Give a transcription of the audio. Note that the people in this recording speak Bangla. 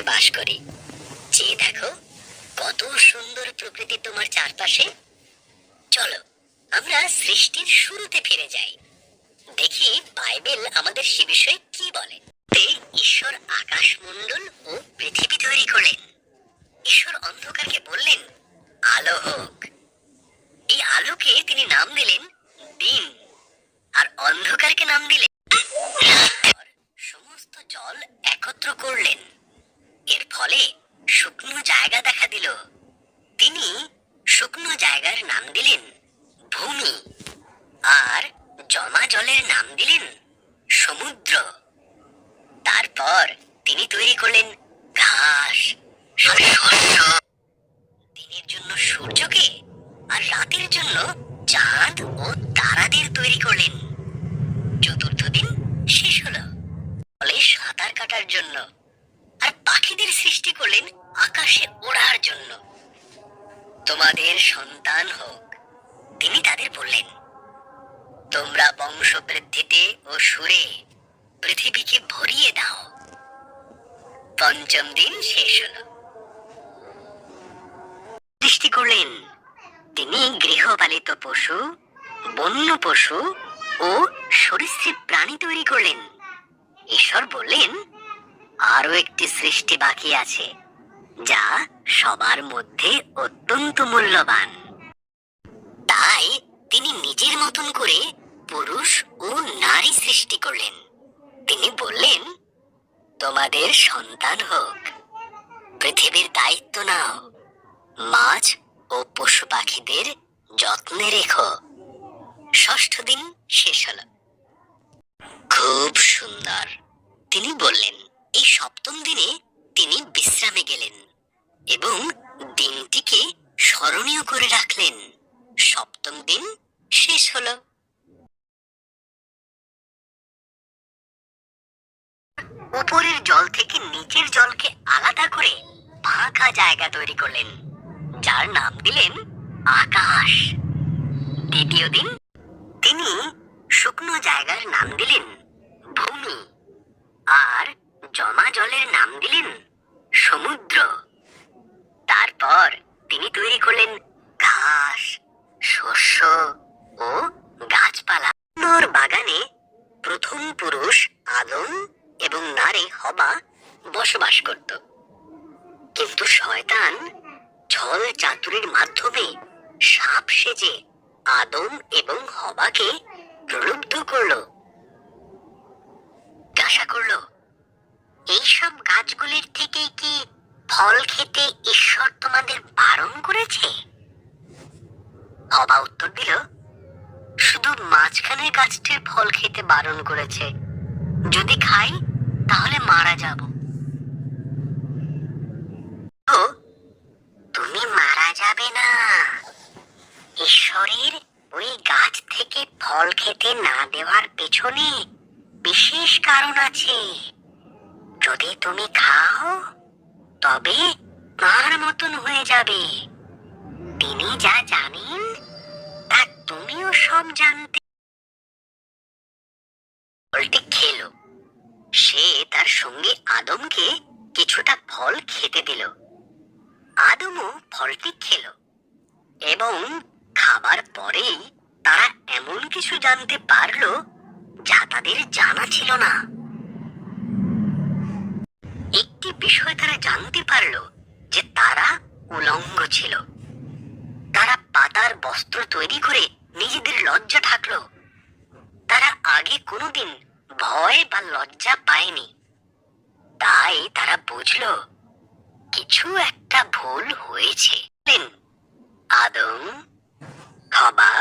বাস করি। চেয়ে দেখো কত সুন্দর প্রকৃতি তোমার চারপাশে। চলো আমরা সৃষ্টির শুরুতে ফিরে যাই, দেখি বাইবেল আমাদের সে বিষয়ে কি বলে। ঈশ্বর আকাশমণ্ডল ও পৃথিবী তৈরি করলেন। ঈশ্বর অন্ধকারকে বললেন আলো হোক। এই আলোকে তিনি নাম দিলেন দিন, আর অন্ধকারকে নাম দিলেন রাত। সমস্ত জল একত্র করলেন, এর ফলে শুকনো জায়গা দেখা দিল। তিনি শুকনো জায়গার নাম দিলেন ভূমি, আর জমা জলের নাম দিলেন সমুদ্র। তারপর তিনি তৈরি করলেন ঘাস, শস্য, দিনের জন্য সূর্যকে, আর রাতের জন্য চাঁদ ও তারাদের তৈরি করলেন। চতুর্থ দিন শেষ হলো, ফলে সাঁতার কাটার জন্য, আর পাখিদের সৃষ্টি করলেন আকাশে ওড়ার জন্য। তোমাদের সন্তান হোক, তিনি তাদের বললেন তোমরা বংশবৃদ্ধিতে ও সুরে পৃথিবীকে ভরিয়ে দাও। পঞ্চম দিন শেষ হলো, সৃষ্টি করলেন তিনি গৃহপালিত পশু, বন্য পশু ও সরীসৃপ প্রাণী তৈরি করলেন। ঈশ্বর বললেন আরো একটি সৃষ্টি বাকি আছে, যা সবার মধ্যে অত্যন্ত মূল্যবান। তাই তিনি নিজের মতন করে পুরুষ ও নারী সৃষ্টি করলেন। তিনি বললেন তোমাদের সন্তান হোক, পৃথিবীর দায়িত্ব নাও, মাছ ও পশু পাখিদের যত্নে রেখো। ষষ্ঠ দিন শেষ হলো, খুব সুন্দর। তিনি বললেন এই সপ্তম দিনে তিনি বিশ্রামে গেলেন এবং দিনটিকে স্মরণীয় করে রাখলেন। সপ্তম দিন শেষ হলো। উপরের জল থেকে নিচের জলকে আলাদা করে ফাঁকা জায়গা তৈরি করলেন, যার নাম দিলেন আকাশ। দ্বিতীয় দিন তিনি শুকনো জায়গার নাম দিলেন ভূমি, আর জমা জলের নাম দিলেন সমুদ্র। তারপর তিনি তৈরি করলেন ঘাস, শস্য ও গাছপালা। নোর বাগানে প্রথম পুরুষ আদম এবং নারী হবা বসবাস করত, কিন্তু শয়তান ছল চাতুরির মাধ্যমে সাপ সেজে আদম এবং হবাকে প্রলুব্ধ করল। জিজ্ঞাসা করল এইসব গাছগুলির থেকে কি ফল খেতে ঈশ্বর তোমাদের বারণ করেছে? হবা উত্তর দিল শুধু মাঝখানের গাছটির ফল খেতে বারণ করেছে, যদি খাই তাহলে মারা যাব। তুমি মারা যাবে না, ঈশ্বরের ওই গাছ থেকে ফল খেতে না দেওয়ার পেছনে বিশেষ কারণ আছে। যদি তুমি খাও তবে তার মতন হয়ে যাবে। তিনি যা জানেন তা তুমিও সব জানতে। ফলটি খেলো, সে তার সঙ্গে আদমকে কিছুটা ফল খেতে দিল। আদমও ফলটি খেলো এবং খাবার পরেই তারা এমন কিছু জানতে পারলো যা তাদের জানা ছিল না। একটি বিষয় তারা জানতে পারলো যে তারা উলঙ্গ ছিল। তারা পাতার বস্ত্র তৈরি করে নিজেদের লজ্জা ঢাকলো। তারা আগে কোনোদিন ভয় বা লজ্জা পায়নি। তাই তারা বুঝলো কিছু একটা ভুল হয়েছে। আদম, হবা